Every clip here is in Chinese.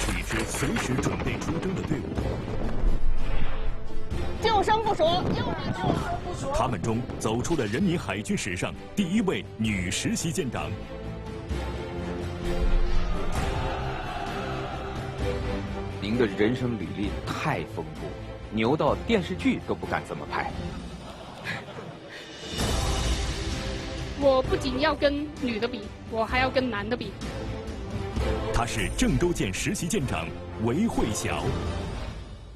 是一支随时准备出征的队伍。救生不说，救人救生不说。他们中走出了人民海军史上第一位女实习舰长。您的人生履历太丰富，牛到电视剧都不敢这么拍。我不仅要跟女的比，我还要跟男的比。他是郑州舰实习舰长韦慧晓。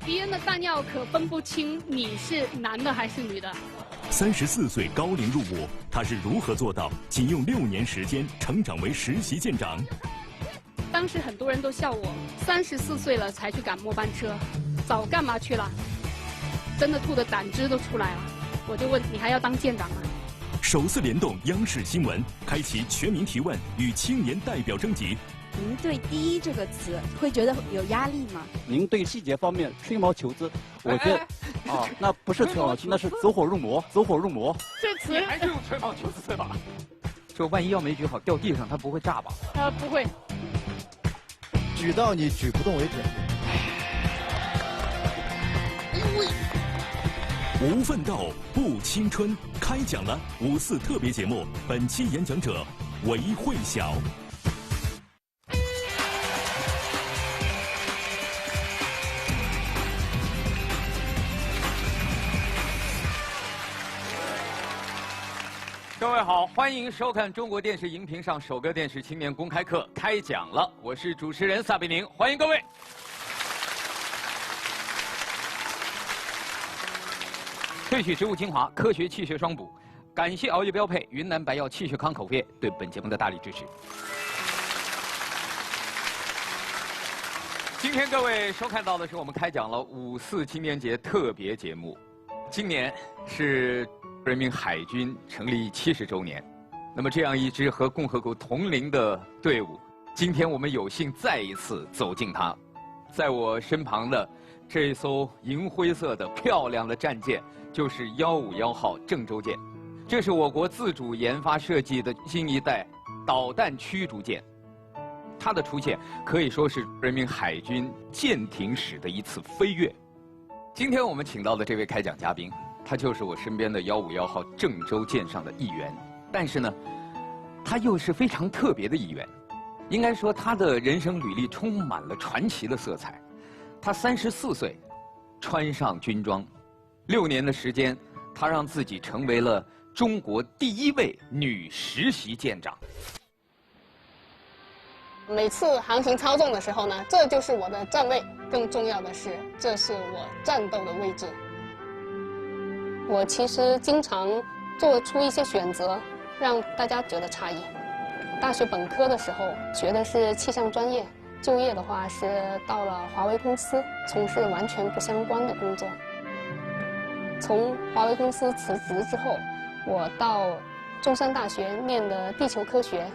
敌人的弹药可分不清你是男的还是女的。34岁高龄入伍，他是如何做到仅用6年时间成长为实习舰长？当时很多人都笑我，34岁了才去赶末班车，早干嘛去了？真的吐的胆汁都出来了。我就问你还要当舰长吗？首次联动央视新闻，开启全民提问与青年代表征集。您对“第一”这个词会觉得有压力吗？您对细节方面吹毛求疵，我觉得啊，那不是吹毛求疵，那是走火入魔，走火入魔。这词还是用吹毛求疵吧？说万一要没举好掉地上，它不会炸吧？不会。举到你举不动为止。无奋斗不青春，开讲了54特别节目。本期演讲者韦慧晓。各位好，欢迎收看中国电视荧屏上首个电视青年公开课开讲了，我是主持人撒贝宁，欢迎各位。萃取植物精华，科学气血双补，感谢熬夜标配云南白药气血康口服液对本节目的大力支持。今天各位收看到的是我们开讲了54青年节特别节目，今年是人民海军成立70周年，那么这样一支和共和国同龄的队伍，今天我们有幸再一次走进它。在我身旁的这一艘银灰色的漂亮的战舰，就是151号郑州舰，这是我国自主研发设计的新一代导弹驱逐舰。它的出现可以说是人民海军舰艇史的一次飞跃。今天我们请到的这位开讲嘉宾，他就是我身边的151号郑州舰上的一员，但是呢，他又是非常特别的一员。应该说，他的人生履历充满了传奇的色彩。他34岁，穿上军装，6年的时间，他让自己成为了中国第一位女实习舰长。每次航行操纵的时候呢，这就是我的站位，更重要的是，这是我战斗的位置。我其实经常做出一些选择，让大家觉得诧异。大学本科的时候学的是气象专业，就业的话是到了华为公司，从事完全不相关的工作。从华为公司辞职之后，我到中山大学念的地球科学。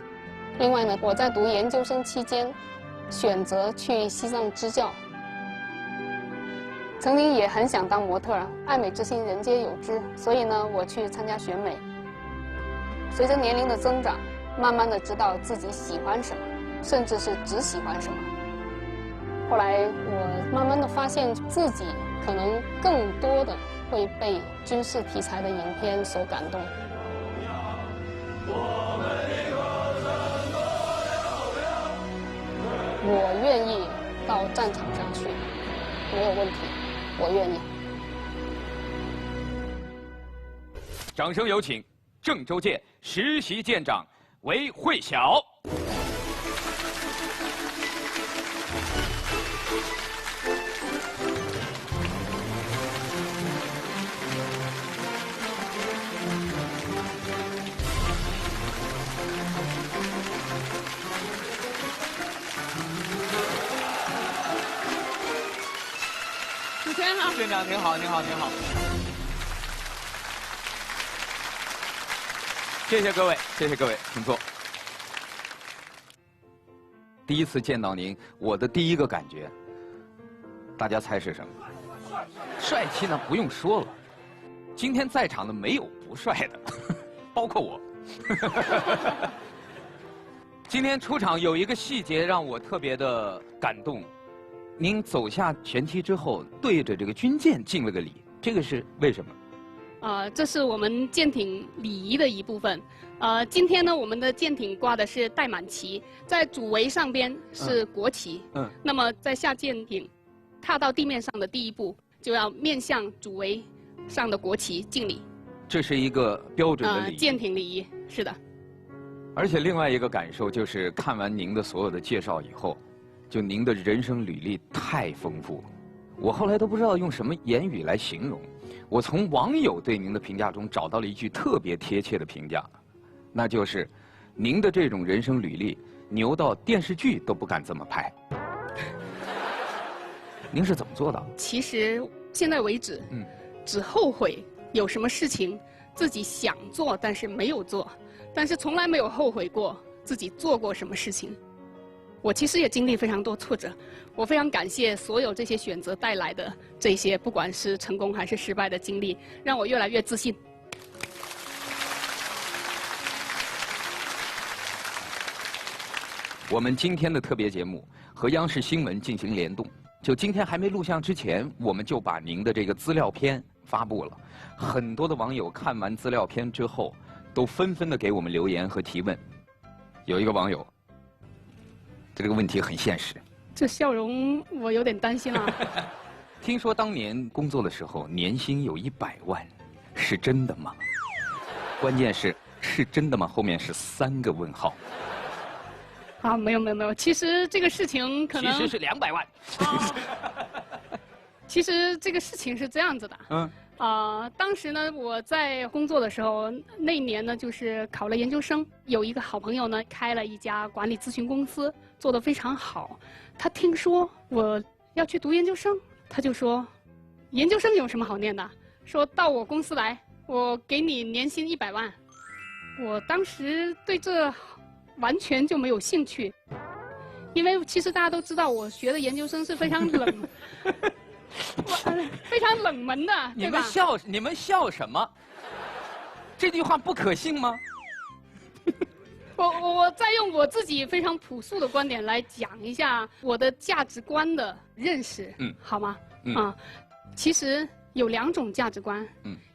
另外呢，我在读研究生期间，选择去西藏支教。曾经也很想当模特儿，爱美之心人皆有之，所以呢，我去参加选美。随着年龄的增长，慢慢的知道自己喜欢什么，甚至是只喜欢什么。后来我慢慢的发现自己可能更多的会被军事题材的影片所感动。我愿意到战场上去，没有问题，我愿意。掌声有请郑州舰实习舰长韦慧晓。主持人好，舰长您好，您好，您好。谢谢各位，谢谢各位，请坐。第一次见到您，我的第一个感觉，大家猜是什么？帅气呢，不用说了。今天在场的没有不帅的，包括我。今天出场有一个细节让我特别的感动，您走下舷梯之后，对着这个军舰敬了个礼，这个是为什么？这是我们舰艇礼仪的一部分。今天呢，我们的舰艇挂的是带满旗，在主桅上边是国旗。那么在下舰艇，踏到地面上的第一步，就要面向主桅上的国旗敬礼。这是一个标准的礼仪。舰艇礼仪是的。而且另外一个感受就是，看完您的所有的介绍以后，就您的人生履历太丰富了，我后来都不知道用什么言语来形容。我从网友对您的评价中找到了一句特别贴切的评价，那就是您的这种人生履历牛到电视剧都不敢这么拍。您是怎么做到的？其实现在为止，只后悔有什么事情自己想做但是没有做，但是从来没有后悔过自己做过什么事情。我其实也经历非常多挫折，我非常感谢所有这些选择带来的这些，不管是成功还是失败的经历，让我越来越自信。我们今天的特别节目和央视新闻进行联动，就今天还没录像之前，我们就把您的这个资料片发布了。很多的网友看完资料片之后，都纷纷的给我们留言和提问。有一个网友，这个问题很现实。这笑容我有点担心啊。听说当年工作的时候年薪有100万，是真的吗？关键是真的吗？后面是3个问号。没有，其实这个事情可能其实是200万。其实这个事情是这样子的。当时呢，我在工作的时候，那一年呢，就是考了研究生。有一个好朋友呢，开了一家管理咨询公司，做得非常好。他听说我要去读研究生，他就说：“研究生有什么好念的？说到我公司来，我给你年薪100万。”我当时对这完全就没有兴趣，因为其实大家都知道，我学的研究生是非常冷。非常冷门的，你们笑什么？这句话不可信吗？我再用我自己非常朴素的观点来讲一下我的价值观的认识，好吗？其实有2种价值观，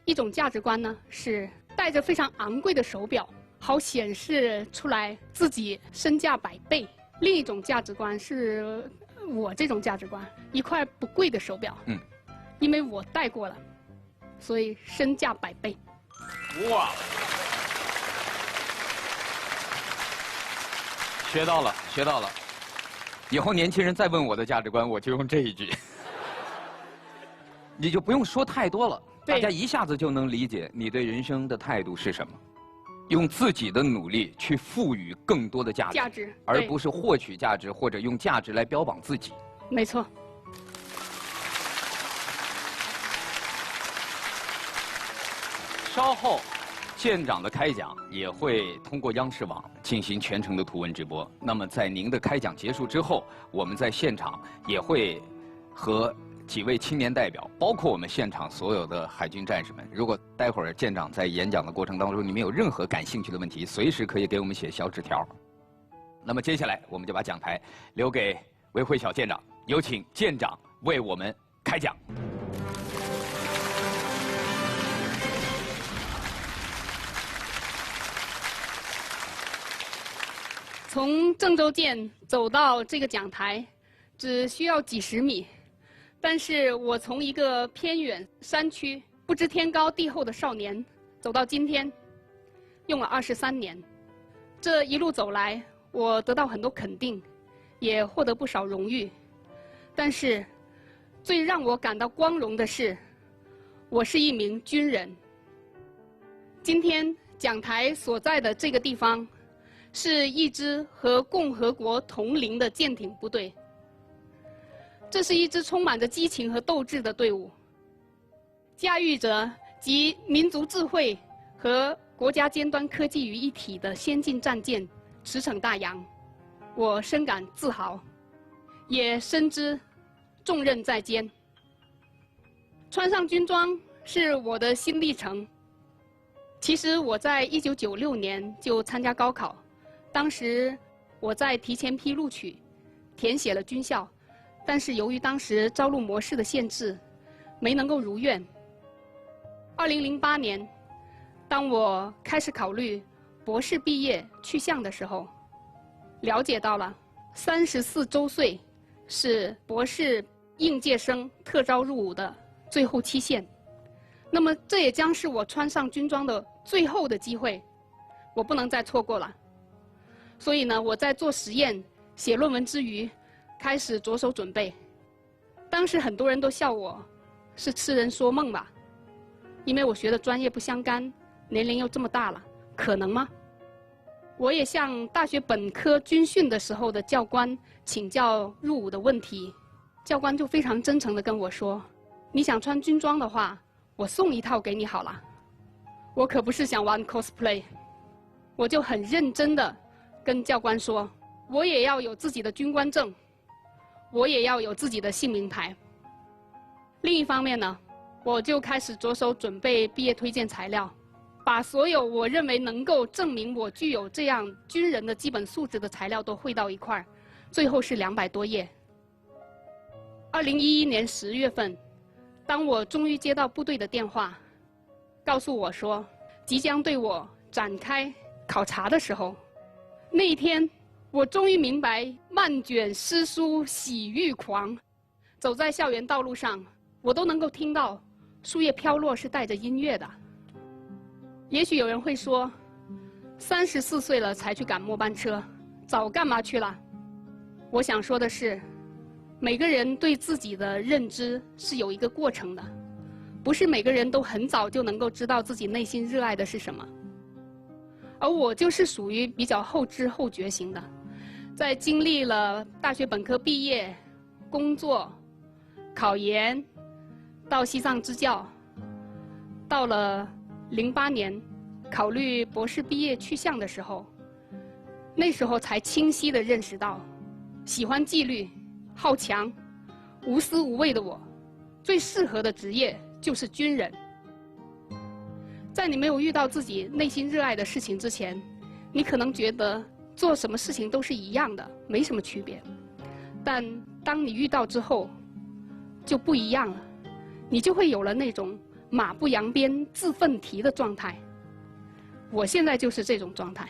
一种价值观呢是戴着非常昂贵的手表，好显示出来自己身价100倍；另一种价值观是我这种价值观，一块不贵的手表，因为我戴过了，所以身价100倍。哇！学到了，以后年轻人再问我的价值观，我就用这一句，你就不用说太多了，大家一下子就能理解你对人生的态度是什么。用自己的努力去赋予更多的价值，而不是获取价值或者用价值来标榜自己。没错。稍后，舰长的开讲也会通过央视网进行全程的图文直播。那么在您的开讲结束之后，我们在现场也会和几位青年代表，包括我们现场所有的海军战士们，如果待会儿舰长在演讲的过程当中，你们有任何感兴趣的问题，随时可以给我们写小纸条。那么接下来，我们就把讲台留给韦慧晓舰长，有请舰长为我们开讲。从郑州舰走到这个讲台，只需要几十米。但是我从一个偏远山区、不知天高地厚的少年，走到今天，用了23年。这一路走来，我得到很多肯定，也获得不少荣誉。但是，最让我感到光荣的是，我是一名军人。今天讲台所在的这个地方，是一支和共和国同龄的舰艇部队。这是一支充满着激情和斗志的队伍，驾驭着集民族智慧和国家尖端科技于一体的先进战舰驰骋大洋。我深感自豪，也深知重任在肩。穿上军装是我的新历程。其实我在1996年就参加高考，当时我在提前批录取，填写了军校。但是由于当时招录模式的限制，没能够如愿。2008年，当我开始考虑博士毕业去向的时候，了解到了34周岁是博士应届生特招入伍的最后期限。那么这也将是我穿上军装的最后的机会，我不能再错过了。所以呢，我在做实验、写论文之余，开始着手准备。当时很多人都笑我是痴人说梦吧，因为我学的专业不相干，年龄又这么大了，可能吗？我也向大学本科军训的时候的教官请教入伍的问题，教官就非常真诚地跟我说：“你想穿军装的话，我送一套给你好了。”我可不是想玩 cosplay， 我就很认真地跟教官说：“我也要有自己的军官证，我也要有自己的姓名牌。”另一方面呢，我就开始着手准备毕业推荐材料，把所有我认为能够证明我具有这样军人的基本素质的材料都汇到一块儿，最后是200多页。2011年10月份，当我终于接到部队的电话，告诉我说即将对我展开考察的时候，那一天我终于明白漫卷诗书喜欲狂。走在校园道路上，我都能够听到树叶飘落是带着音乐的。也许有人会说，34岁了才去赶末班车，早干嘛去了？我想说的是，每个人对自己的认知是有一个过程的，不是每个人都很早就能够知道自己内心热爱的是什么。而我就是属于比较后知后觉型的，在经历了大学本科毕业、工作、考研，到西藏支教，到了08年考虑博士毕业去向的时候，那时候才清晰地认识到，喜欢纪律、好强、无私无畏的我，最适合的职业就是军人。在你没有遇到自己内心热爱的事情之前，你可能觉得做什么事情都是一样的，没什么区别。但当你遇到之后，就不一样了，你就会有了那种马不扬鞭自奋蹄的状态。我现在就是这种状态。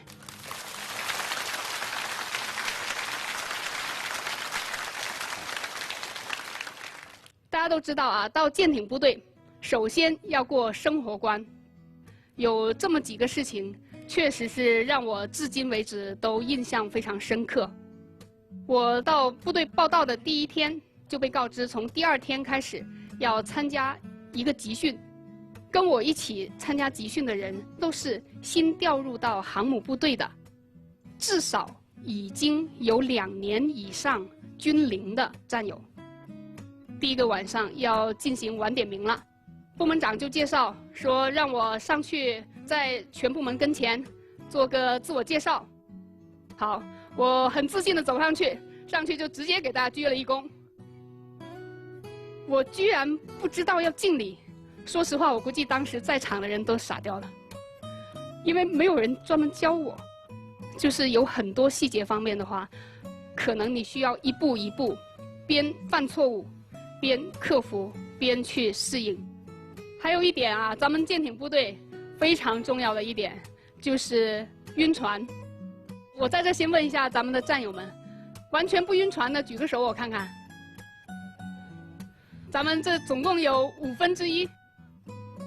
大家都知道啊，到舰艇部队，首先要过生活关。有这么几个事情，确实是让我至今为止都印象非常深刻。我到部队报到的第1天，就被告知从第2天开始要参加一个集训。跟我一起参加集训的人都是新调入到航母部队的，至少已经有2年以上军龄的战友。第一个晚上要进行晚点名了，部门长就介绍说让我上去在全部门跟前做个自我介绍。好，我很自信地走上去就直接给大家鞠了一躬。我居然不知道要敬礼，说实话，我估计当时在场的人都傻掉了，因为没有人专门教我。就是有很多细节方面的话，可能你需要一步一步，边犯错误，边克服，边去适应。还有一点啊，咱们舰艇部队非常重要的一点就是晕船。我在这先问一下咱们的战友们，完全不晕船的举个手我看看。咱们这总共有1/5，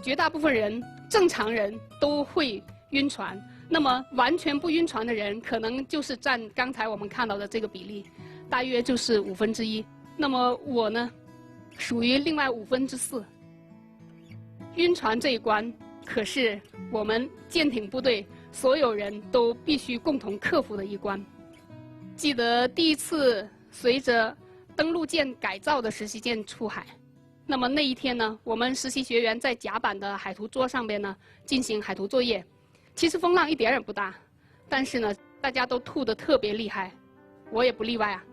绝大部分人正常人都会晕船。那么完全不晕船的人，可能就是占刚才我们看到的这个比例，大约就是1/5。那么我呢，属于另外4/5。晕船这一关，可是我们舰艇部队所有人都必须共同克服的一关。记得第一次随着登陆舰改造的实习舰出海，那么那一天呢，我们实习学员在甲板的海图桌上边呢进行海图作业。其实风浪一点也不大，但是呢，大家都吐得特别厉害，我也不例外啊，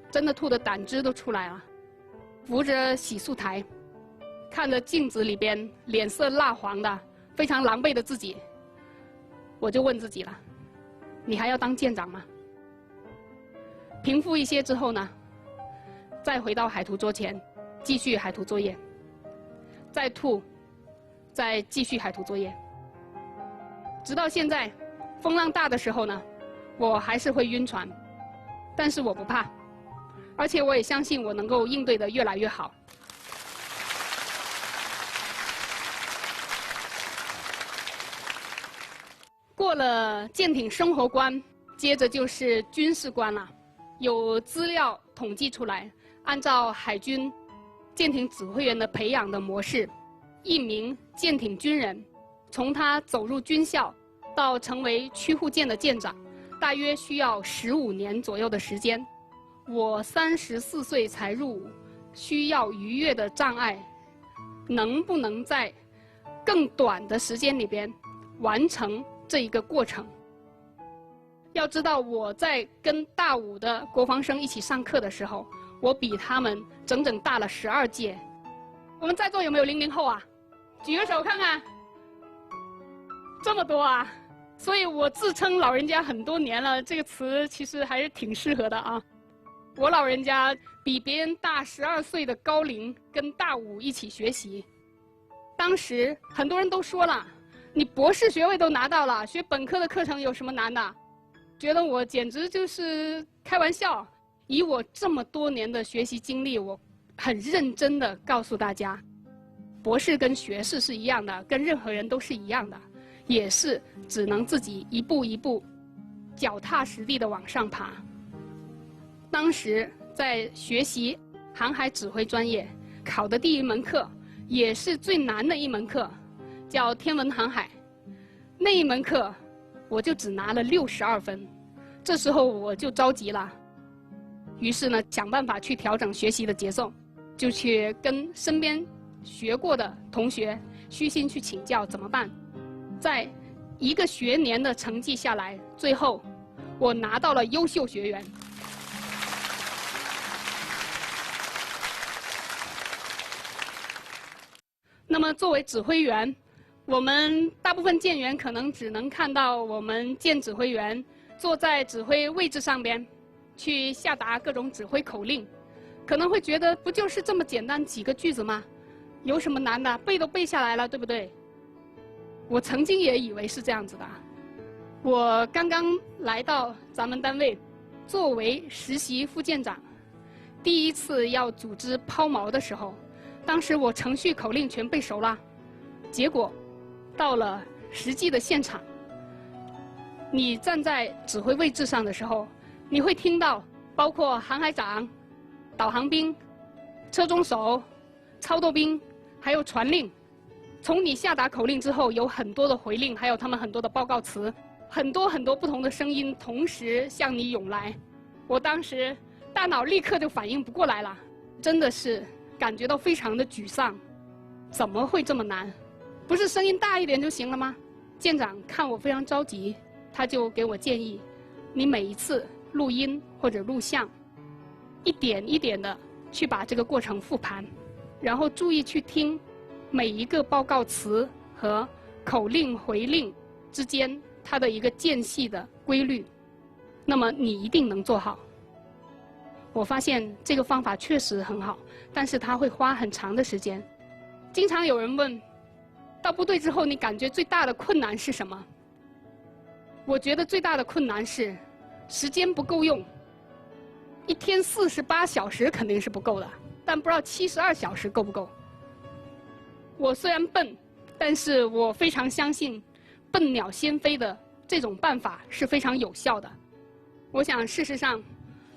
真的吐得胆汁都出来了。扶着洗漱台，看着镜子里边脸色蜡黄的、非常狼狈的自己，我就问自己了：你还要当舰长吗？平复一些之后呢，再回到海图桌前，继续海图作业，再吐，再继续海图作业。直到现在，风浪大的时候呢，我还是会晕船，但是我不怕，而且我也相信我能够应对得越来越好。过了舰艇生活观，接着就是军事观了。有资料统计出来，按照海军舰艇指挥员的培养的模式，一名舰艇军人从他走入军校到成为驱护舰的舰长，大约需要15年左右的时间。我34岁才入伍，需要逾越的障碍，能不能在更短的时间里边完成这一个过程？要知道，我在跟大5的国防生一起上课的时候，我比他们整整大了12届。我们在座有没有00后啊？举个手看看。这么多啊！所以我自称老人家很多年了，这个词其实还是挺适合的啊。我老人家比别人大12岁的高龄，跟大5一起学习。当时很多人都说了，你博士学位都拿到了，学本科的课程有什么难的？觉得我简直就是开玩笑。以我这么多年的学习经历，我很认真的告诉大家，博士跟学士是一样的，跟任何人都是一样的，也是只能自己一步一步脚踏实地的往上爬。当时在学习航海指挥专业，考的第一门课也是最难的一门课，叫天文航海。那一门课我就只拿了62分，这时候我就着急了，于是呢想办法去调整学习的节奏，就去跟身边学过的同学虚心去请教怎么办。在1个学年的成绩下来，最后我拿到了优秀学员。那么作为指挥员，我们大部分舰员可能只能看到我们舰指挥员坐在指挥位置上边，去下达各种指挥口令，可能会觉得不就是这么简单几个句子吗？有什么难的？背都背下来了，对不对？我曾经也以为是这样子的。我刚刚来到咱们单位，作为实习副舰长，第一次要组织抛锚的时候，当时我程序口令全背熟了，结果到了实际的现场，你站在指挥位置上的时候，你会听到包括航海长、导航兵、车中手、操舵兵，还有传令。从你下达口令之后，有很多的回令，还有他们很多的报告词，很多不同的声音同时向你涌来。我当时大脑立刻就反应不过来了，真的是感觉到非常的沮丧。怎么会这么难？不是声音大一点就行了吗？舰长看我非常着急，他就给我建议，你每一次录音或者录像，一点一点的去把这个过程复盘，然后注意去听每一个报告词和口令回令之间它的一个间隙的规律，那么你一定能做好。我发现这个方法确实很好，但是它会花很长的时间。经常有人问，到部队之后你感觉最大的困难是什么？我觉得最大的困难是时间不够用。一天48小时肯定是不够的，但不知道72小时够不够。我虽然笨，但是我非常相信笨鸟先飞的这种办法是非常有效的。我想事实上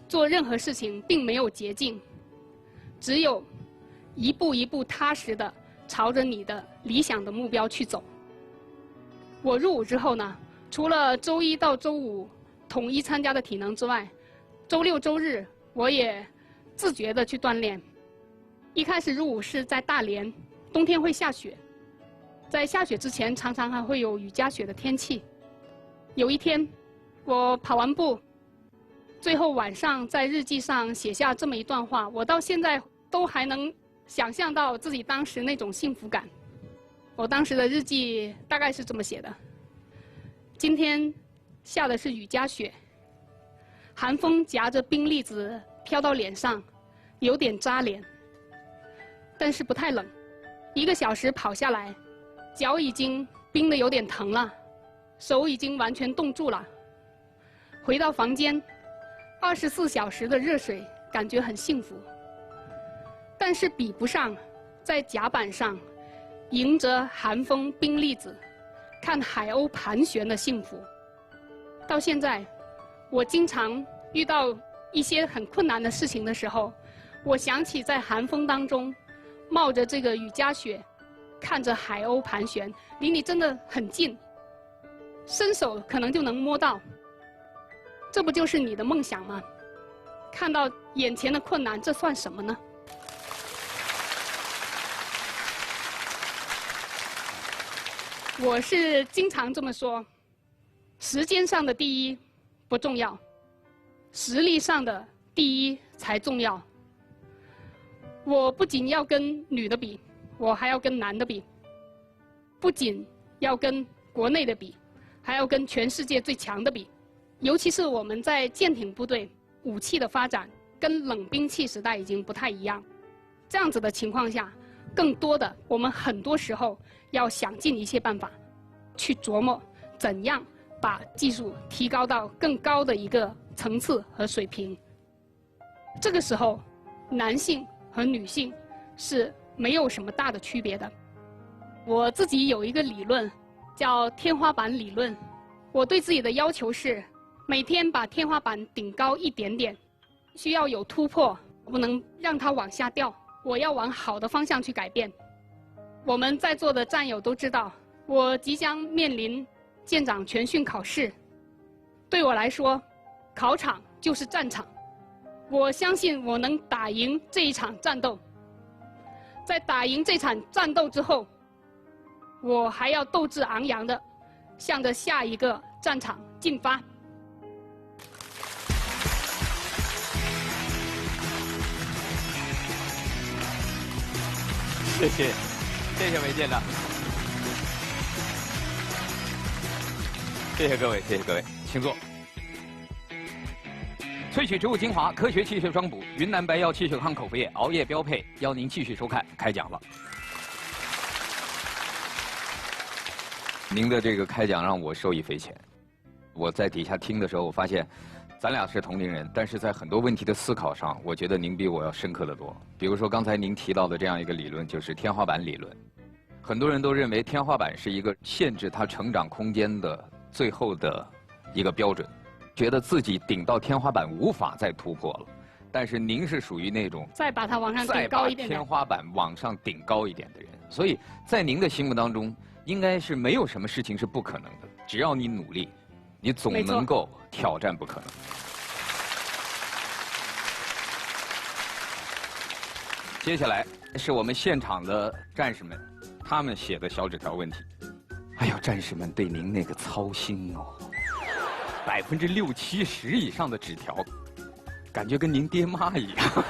做任何事情并没有捷径，只有一步一步踏实的朝着你的理想的目标去走。我入伍之后呢，除了周1到周5统一参加的体能之外，周6周日我也自觉的去锻炼。一开始入伍是在大连，冬天会下雪，在下雪之前常常还会有雨夹雪的天气。有一天我跑完步，最后晚上在日记上写下这么一段话，我到现在都还能想象到自己当时那种幸福感。我当时的日记大概是这么写的：今天下的是雨夹雪，寒风夹着冰粒子飘到脸上，有点扎脸，但是不太冷。1个小时跑下来，脚已经冰得有点疼了，手已经完全冻住了。回到房间，24小时的热水，感觉很幸福。但是比不上在甲板上迎着寒风冰粒子看海鸥盘旋的幸福。到现在，我经常遇到一些很困难的事情的时候，我想起在寒风当中冒着这个雨夹雪，看着海鸥盘旋，离你真的很近，伸手可能就能摸到。这不就是你的梦想吗？看到眼前的困难，这算什么呢？我是经常这么说，时间上的第一不重要，实力上的第一才重要。我不仅要跟女的比，我还要跟男的比，不仅要跟国内的比，还要跟全世界最强的比。尤其是我们在舰艇部队，武器的发展跟冷兵器时代已经不太一样。这样子的情况下，更多的我们很多时候要想尽一切办法，去琢磨怎样把技术提高到更高的一个层次和水平。这个时候，男性和女性是没有什么大的区别的。我自己有一个理论，叫天花板理论。我对自己的要求是，每天把天花板顶高一点点，需要有突破，不能让它往下掉。我要往好的方向去改变。我们在座的战友都知道，我即将面临舰长全训考试。对我来说，考场就是战场。我相信我能打赢这一场战斗。在打赢这场战斗之后，我还要斗志昂扬地向着下一个战场进发。谢谢，谢谢韦舰长，谢谢各位，谢谢各位，请坐。萃取植物精华，科学气血双补，云南白药气血康口服液，熬夜标配，邀您继续收看，开讲了。您的这个开讲让我受益匪浅。我在底下听的时候，我发现，咱俩是同龄人，但是在很多问题的思考上，我觉得您比我要深刻得多。比如说刚才您提到的这样一个理论，就是天花板理论。很多人都认为天花板是一个限制他成长空间的最后的一个标准，觉得自己顶到天花板无法再突破了。但是您是属于那种再把它往上顶高一点，再把天花板往上顶高一点的人。所以在您的心目当中，应该是没有什么事情是不可能的，只要你努力，你总能够挑战不可能。接下来是我们现场的战士们，他们写的小纸条问题。哎呦，战士们对您那个操心哦，60%、70%以上的纸条，感觉跟您爹妈一样。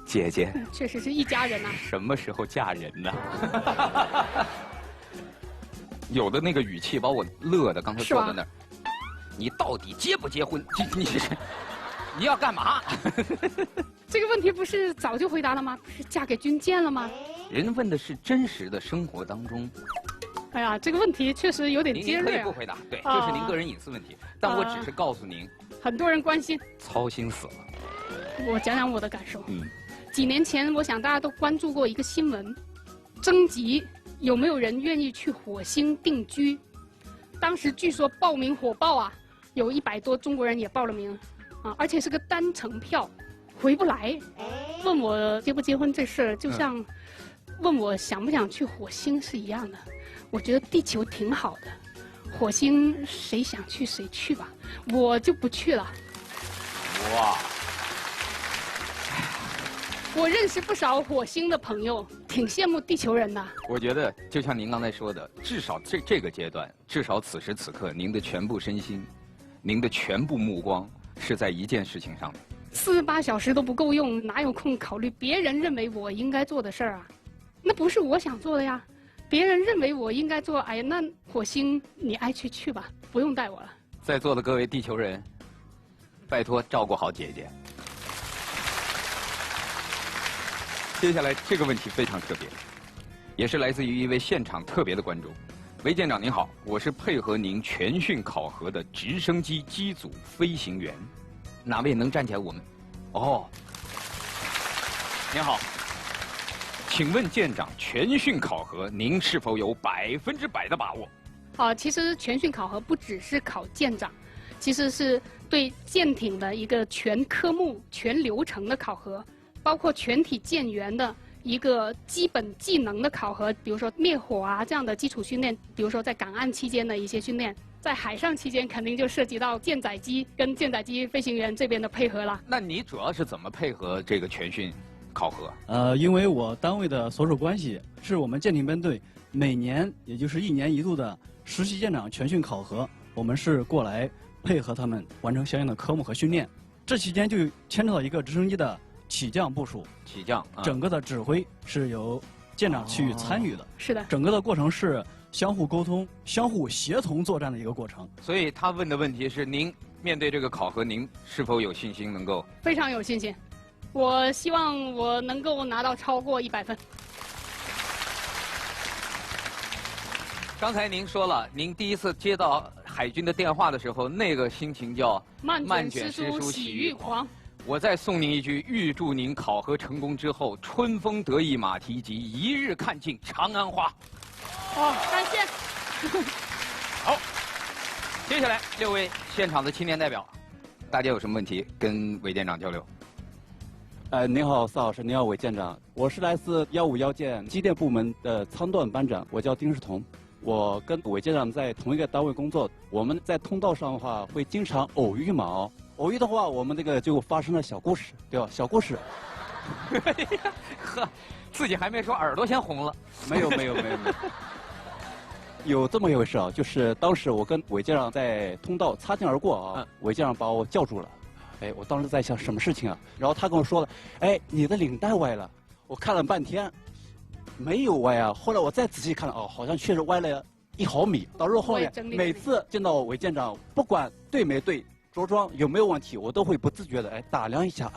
姐姐，确实是一家人呐。什么时候嫁人呢？有的那个语气把我乐的，刚才坐在那儿，你到底结不结婚？你要干嘛？这个问题不是早就回答了吗？不是嫁给军舰了吗？人问的是真实的生活当中。哎呀，这个问题确实有点尖锐。您可以不回答，对，这是您个人隐私问题。但我只是告诉您，很多人关心，操心死了。我讲讲我的感受。几年前，我想大家都关注过一个新闻，征集有没有人愿意去火星定居。当时据说报名火爆啊，有100多中国人也报了名，啊，而且是个单程票，回不来。问我结不结婚这事儿，就像问我想不想去火星是一样的。我觉得地球挺好的，火星谁想去谁去吧，我就不去了。哇！我认识不少火星的朋友，挺羡慕地球人的。我觉得就像您刚才说的，至少这个阶段，至少此时此刻，您的全部身心，您的全部目光是在一件事情上面。48小时都不够用，哪有空考虑别人认为我应该做的事儿啊？那不是我想做的呀。别人认为我应该做，哎呀，那火星你爱去去吧，不用带我了。在座的各位地球人，拜托照顾好姐姐。接下来这个问题非常特别，也是来自于一位现场特别的观众。韦舰长您好，我是配合您全训考核的直升机机组飞行员，哪位能站起来？我们，哦，您好，请问舰长，全训考核您是否有100%的把握？其实全训考核不只是考舰长，其实是对舰艇的一个全科目、全流程的考核，包括全体舰员的一个基本技能的考核，比如说灭火啊这样的基础训练，比如说在港岸期间的一些训练，在海上期间肯定就涉及到舰载机跟舰载机飞行员这边的配合了。那你主要是怎么配合这个全训考核？因为我单位的所属关系是我们舰艇编队每年也就是1年1度的实习舰长全训考核，我们是过来配合他们完成相应的科目和训练。这期间就牵扯到一个直升机的起降部署，整个的指挥是由舰长去参与的。是的，整个的过程是相互沟通、相互协同作战的一个过程。所以他问的问题是：您面对这个考核，您是否有信心能够？非常有信心，我希望我能够拿到超过100分。刚才您说了，您第一次接到海军的电话的时候，那个心情叫漫卷诗书喜欲狂。我再送您一句：预祝您考核成功之后，春风得意马蹄疾，一日看尽长安花。感谢。好，接下来6位现场的青年代表，大家有什么问题跟韦舰长交流？您好，司老师，您好，韦舰长，我是来自151舰机电部门的舱段班长，我叫丁世彤。我跟韦舰长在同一个单位工作，我们在通道上的话会经常偶遇嘛。偶遇的话，我们这个就发生了小故事，对吧？小故事。呵，自己还没说，耳朵先红了。没有。有这么一回事啊，就是当时我跟韦舰长在通道擦肩而过啊，韦舰长把我叫住了。我当时在想什么事情啊？然后他跟我说了，你的领带歪了。我看了半天，没有歪啊。后来我再仔细看了，好像确实歪了1毫米。导致后面每次见到韦舰长，不管对没对，着装有没有问题，我都会不自觉的打量一下，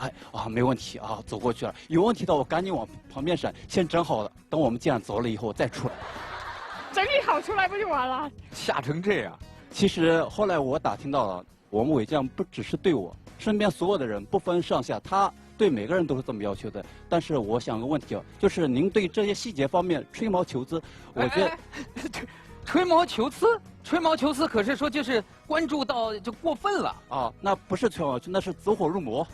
没问题啊，走过去了。有问题的我赶紧往旁边闪，先整好了，等我们舰长走了以后再出来。整理好出来不就完了？吓成这样。其实后来我打听到了，我们韦将不只是对我身边所有的人不分上下，他对每个人都是这么要求的。但是我想个问题就是您对这些细节方面吹毛求疵，我觉得吹毛求疵可是说就是关注到就过分了啊，那不是吹毛求疵，那是走火入魔。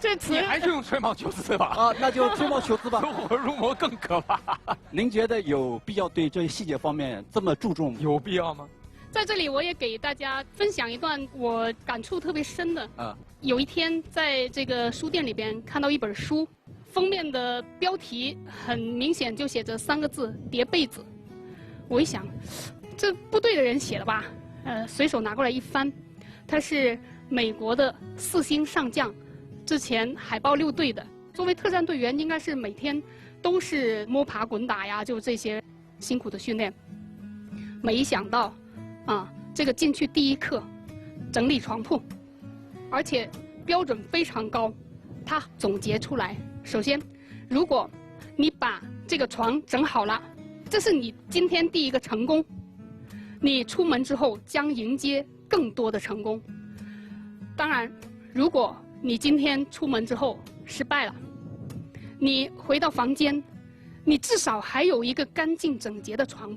这词你还是用吹毛求疵吧？啊，那就吹毛求疵吧。走火入魔更可怕。您觉得有必要对这些细节方面这么注重？有必要吗？在这里，我也给大家分享一段我感触特别深的。有一天在这个书店里边看到一本书，封面的标题很明显就写着3个字“叠被子”。我一想，这部队的人写的吧？随手拿过来一翻，他是美国的4星上将，之前海豹6队的。作为特战队员，应该是每天都是摸爬滚打呀，就这些辛苦的训练。没想到。这个进去第一课，整理床铺，而且标准非常高。他总结出来，首先，如果你把这个床整好了，这是你今天第一个成功。你出门之后将迎接更多的成功。当然，如果你今天出门之后失败了，你回到房间，你至少还有一个干净整洁的床，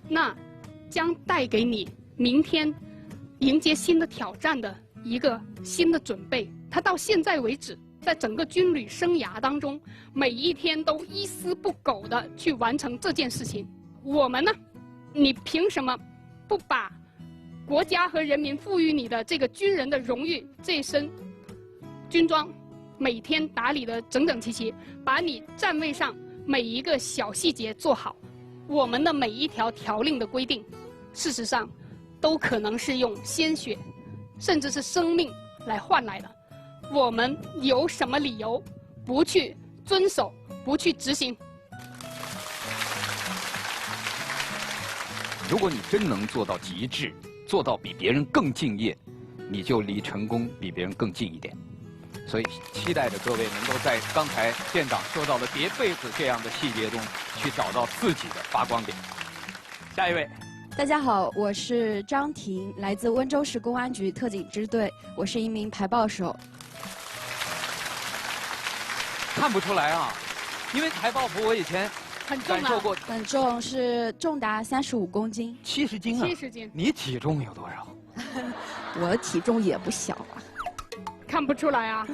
那将带给你明天迎接新的挑战的一个新的准备。他到现在为止，在整个军旅生涯当中，每一天都一丝不苟地去完成这件事情。我们呢，你凭什么不把国家和人民赋予你的这个军人的荣誉，这身军装每天打理得整整齐齐，把你站位上每一个小细节做好？我们的每一条条令的规定，事实上都可能是用鲜血甚至是生命来换来的。我们有什么理由不去遵守，不去执行？如果你真能做到极致，做到比别人更敬业，你就离成功比别人更近一点。所以所以期待着各位能够在刚才舰长说到的叠被子这样的细节中，去找到自己的发光点。下一位，大家好，我是张婷，来自温州市公安局特警支队，我是一名排爆手。看不出来啊，因为排爆服我以前感受过，很重，是重达35公斤，70斤啊，70斤。你体重有多少？我体重也不小啊，看不出来啊。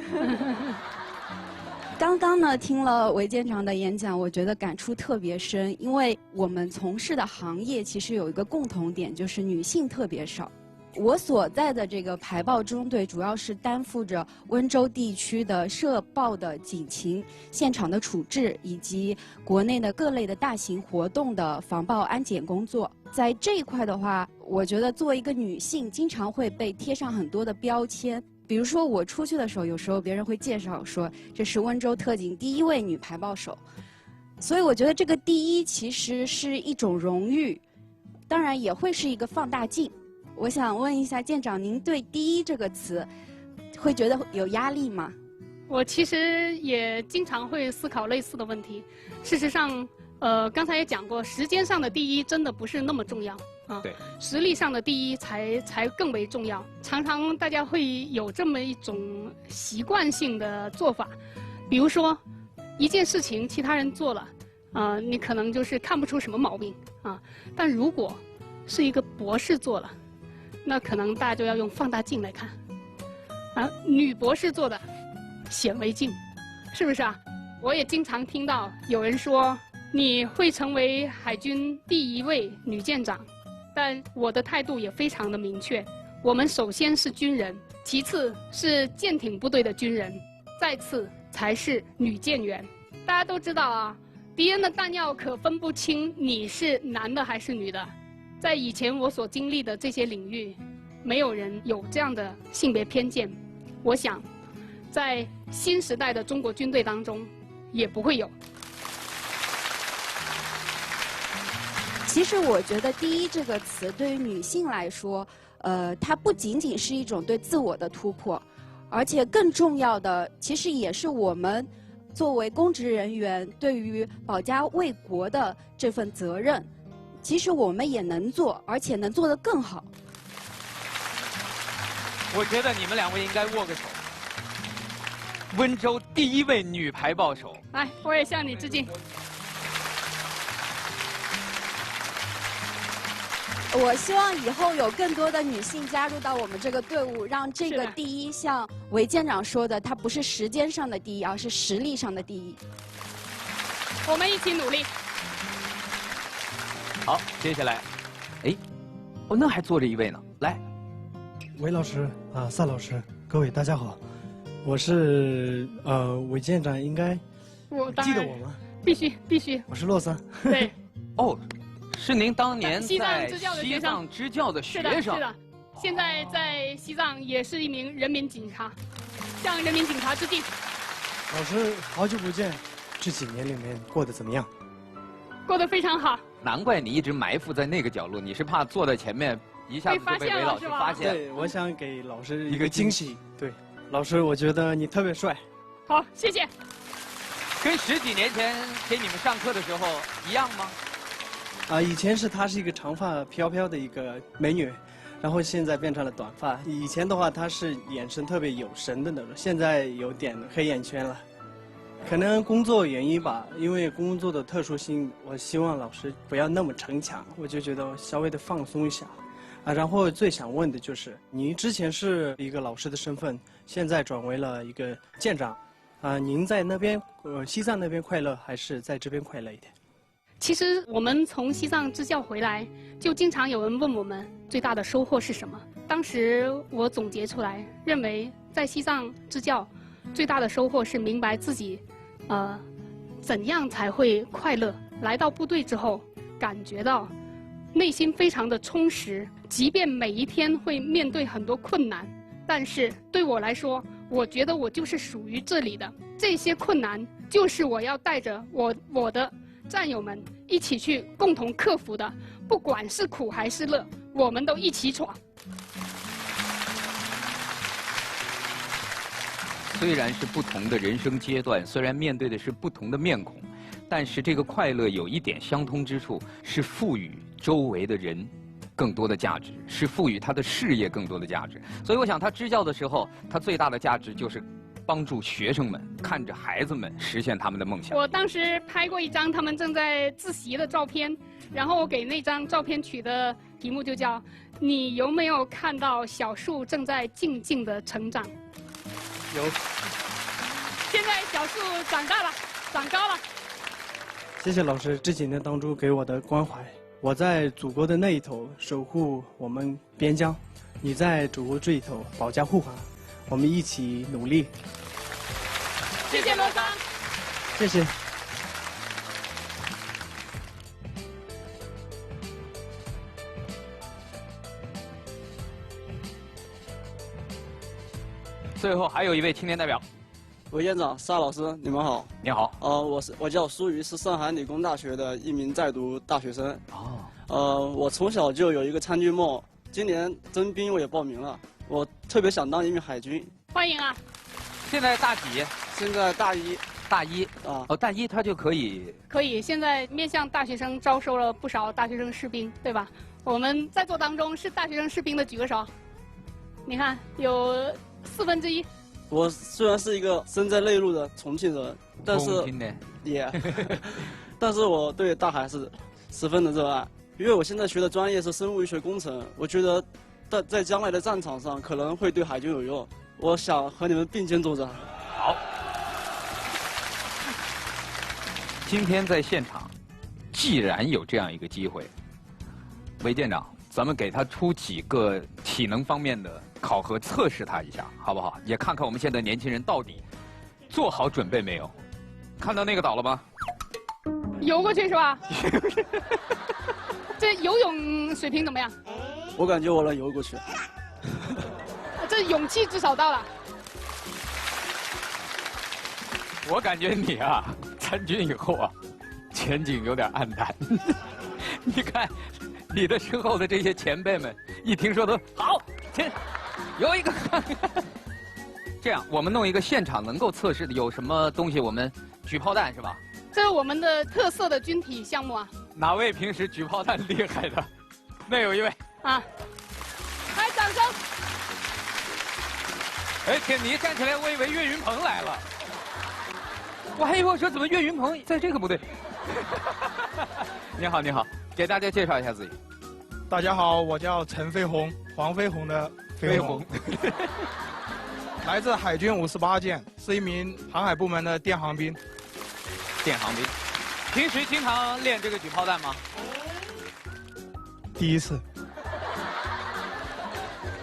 刚刚呢，听了韦舰长的演讲，我觉得感触特别深，因为我们从事的行业其实有一个共同点，就是女性特别少。我所在的这个排爆中队，主要是担负着温州地区的涉爆的警情、现场的处置，以及国内的各类的大型活动的防爆安检工作。在这一块的话，我觉得作为一个女性，经常会被贴上很多的标签。比如说我出去的时候，有时候别人会介绍说这是温州特警第1位女排爆手，所以我觉得这个第一其实是一种荣誉，当然也会是一个放大镜。我想问一下舰长，您对第一这个词会觉得有压力吗？我其实也经常会思考类似的问题。事实上，刚才也讲过，时间上的第一真的不是那么重要啊。对，实力上的第一才更为重要。常常大家会有这么一种习惯性的做法，比如说一件事情其他人做了，你可能就是看不出什么毛病啊。但如果是一个博士做了，那可能大家就要用放大镜来看，女博士做的显微镜，是不是啊？我也经常听到有人说你会成为海军第1位女舰长，但我的态度也非常的明确，我们首先是军人，其次是舰艇部队的军人，再次才是女舰员。大家都知道啊，敌人的弹药可分不清你是男的还是女的。在以前我所经历的这些领域，没有人有这样的性别偏见。我想，在新时代的中国军队当中，也不会有。其实我觉得“第一”这个词对于女性来说，它不仅仅是一种对自我的突破，而且更重要的，其实也是我们作为公职人员对于保家卫国的这份责任。其实我们也能做，而且能做得更好。我觉得你们2位应该握个手。温州第1位女排爆手，来，我也向你致敬。我希望以后有更多的女性加入到我们这个队伍，让这个第一像韦舰长说的，它不是时间上的第一，而是实力上的第一。我们一起努力。好，接下来，那还坐着一位呢，来，韦老师啊，萨老师，各位大家好，我是韦舰长，应该记得我吗？必须。我是洛桑。对。哦，是您当年西在西藏支教的学生。是的，现在在西藏也是一名人民警察，向人民警察致敬。老师，好久不见，这几年里面过得怎么样？过得非常好。难怪你一直埋伏在那个角落，你是怕坐在前面一下子就被韦老师发现。对，我想给老师一个惊喜。对，老师，我觉得你特别帅。好，谢谢。跟10几年前给你们上课的时候一样吗？以前她是一个长发飘飘的一个美女，然后现在变成了短发。以前的话，她是眼神特别有神的那种，现在有点黑眼圈了。可能工作原因吧，因为工作的特殊性，我希望老师不要那么逞强，我就觉得稍微的放松一下。然后最想问的就是，您之前是一个老师的身份，现在转为了一个舰长，您在那边西藏那边快乐，还是在这边快乐一点？其实我们从西藏支教回来，就经常有人问我们最大的收获是什么。当时我总结出来，认为在西藏支教最大的收获是明白自己怎样才会快乐。来到部队之后，感觉到内心非常的充实，即便每一天会面对很多困难，但是对我来说，我觉得我就是属于这里的。这些困难就是我要带着我的战友们一起去共同克服的，不管是苦还是乐，我们都一起闯。虽然是不同的人生阶段，虽然面对的是不同的面孔，但是这个快乐有一点相通之处，是赋予周围的人更多的价值，是赋予他的事业更多的价值。所以我想他支教的时候，他最大的价值就是帮助学生们，看着孩子们实现他们的梦想。我当时拍过一张他们正在自习的照片，然后我给那张照片取的题目就叫“你有没有看到小树正在静静的成长”。有。现在小树长大了，长高了。谢谢老师这几年当中给我的关怀。我在祖国的那一头守护我们边疆，你在祖国这一头保驾护航，我们一起努力。谢谢罗桑。谢谢。最后还有一位青年代表，委员长、沙老师，你们好。你好。我叫苏瑜，是上海理工大学的一名在读大学生。我从小就有一个参军梦，今年征兵我也报名了，我特别想当一名海军。欢迎啊！现在大几？现在大一。大一啊。大一他就可以。可以，现在面向大学生招收了不少大学生士兵，对吧？我们在座当中是大学生士兵的举个手。你看，有1/4。我虽然是一个身在内陆的重庆人，但是但是我对大海是十分的热爱，因为我现在学的专业是生物医学工程，我觉得在将来的战场上可能会对海军有用，我想和你们并肩作战。好，今天在现场，既然有这样一个机会，韦舰长，咱们给他出几个体能方面的考核，测试他一下，好不好？也看看我们现在年轻人到底做好准备没有？看到那个岛了吗？游过去是吧？这游泳水平怎么样？我感觉我能游过去。这勇气至少到了。我感觉你啊，参军以后啊，前景有点暗淡。你看，你的身后的这些前辈们，一听说都好，有一个。这样，我们弄一个现场能够测试的，有什么东西？我们举炮弹是吧？这是我们的特色的军体项目啊。哪位平时举炮弹厉害的？那有一位啊，来掌声！哎，天，你一站起来，我以为岳云鹏来了。我还以为我说怎么岳云鹏在这个部队？你好，你好，给大家介绍一下自己。大家好，我叫陈飞鸿，黄飞鸿的飞鸿，来自海军58舰，是一名航海部门的电航兵。电航兵，平时经常练这个举炮弹吗？第一次。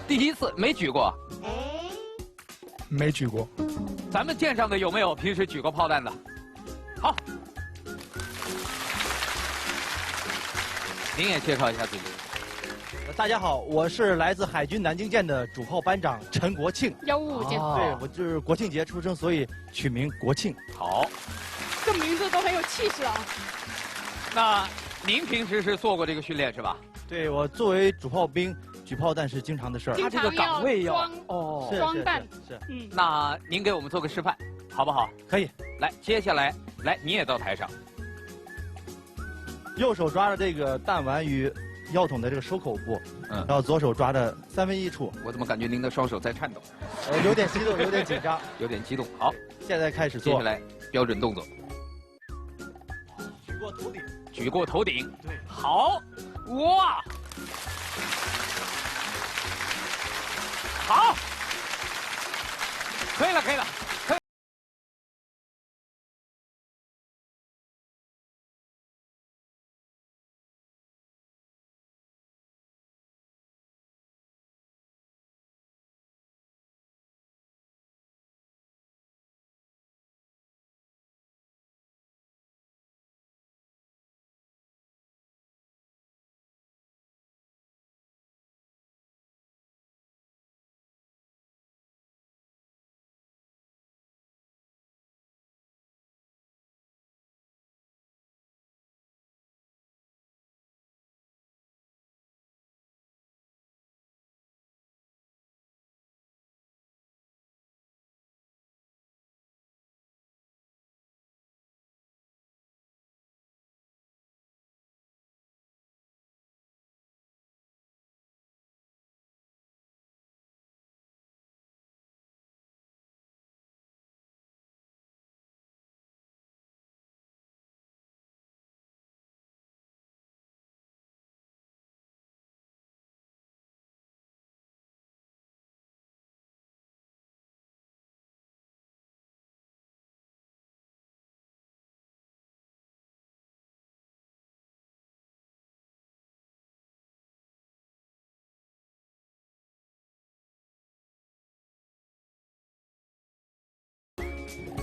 第一次没举过？没举过。咱们舰上的有没有平时举过炮弹的？好，您也介绍一下自己。大家好，我是来自海军南京舰的主炮班长陈国庆。155舰。对，我就是国庆节出生，所以取名国庆。好，这名字都很有气势啊。那您平时是做过这个训练是吧？对，我作为主炮兵，举炮弹是经常的事儿。他这个岗位要装弹。是。那您给我们做个示范，好不好？可以。来，接下来，来你也到台上。右手抓着这个弹丸与药筒的这个收口部，然后左手抓着1/3处。我怎么感觉您的双手在颤抖？有点激动，有点紧张，有点激动。好，现在开始做。接下来标准动作。举过头顶。举过头顶。对。好，哇，好，可以了，可以了。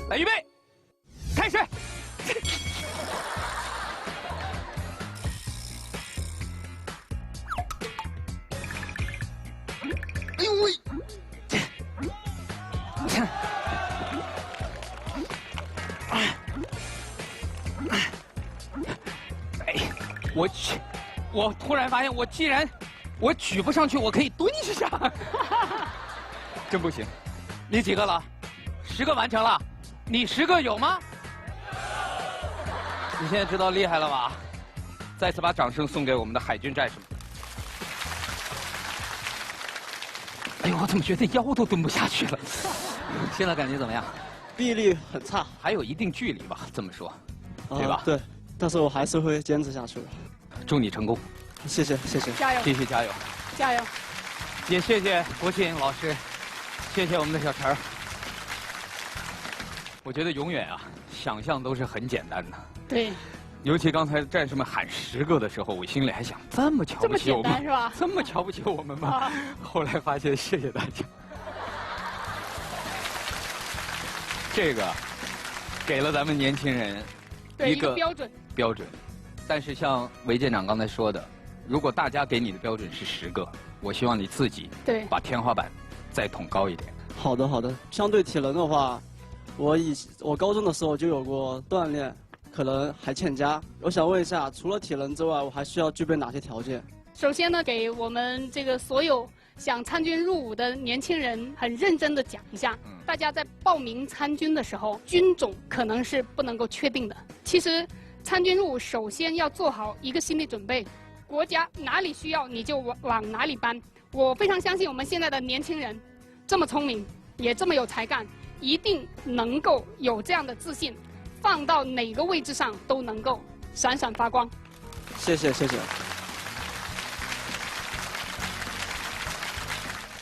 来，预备，开始。哎呦喂！哎，我突然发现，既然我举不上去，我可以蹲下。真不行，你几个了？10个完成了，你10个有吗？你现在知道厉害了吧？再次把掌声送给我们的海军战士们。哎呦，我怎么觉得腰都蹲不下去了？现在感觉怎么样？臂力很差，还有一定距离吧，这么说，对吧？对，但是我还是会坚持下去的。祝你成功，谢谢，谢谢，加油，继续加油，加油！也谢谢国庆老师，谢谢我们的小陈儿。我觉得永远啊，想象都是很简单的。对。尤其刚才战士们喊10个的时候，我心里还想，这么瞧不起我们，这么简单是吧？这么瞧不起我们吗？后来发现，谢谢大家。这个给了咱们年轻人一个标准。但是像韦舰长刚才说的，如果大家给你的标准是10个，我希望你自己把天花板再捅高一点。好的，好的。相对体能的话，我高中的时候就有过锻炼。可能还欠佳，我想问一下，除了体能之外，我还需要具备哪些条件？首先呢，给我们这个所有想参军入伍的年轻人，很认真的讲一下，大家在报名参军的时候，军种可能是不能够确定的。其实，参军入伍首先要做好一个心理准备，国家哪里需要你就往哪里搬。我非常相信我们现在的年轻人，这么聪明，也这么有才干，一定能够有这样的自信。放到哪个位置上都能够闪闪发光。谢谢，谢谢。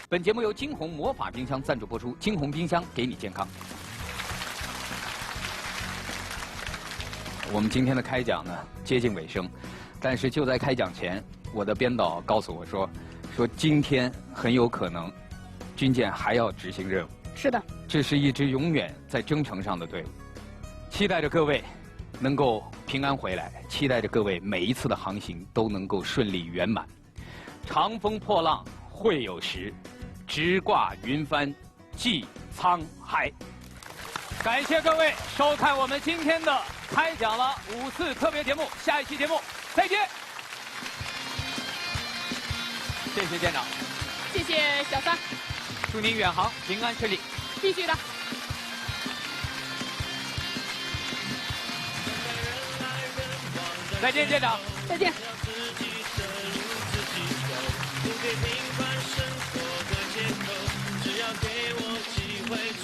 本节目由金鸿魔法冰箱赞助播出，金鸿冰箱给你健康。我们今天的开讲呢接近尾声，但是就在开讲前，我的编导告诉我说今天很有可能军舰还要执行任务。是的，这是一支永远在征程上的队伍。期待着各位能够平安回来，期待着各位每一次的航行都能够顺利圆满。长风破浪会有时，直挂云帆济沧海。感谢各位收看我们今天的开讲了5次特别节目，下一期节目再见。谢谢舰长，谢谢小三，祝您远航平安顺利。必须的。再见，舰长。再见。不给平凡生活的借口，只要给我机会。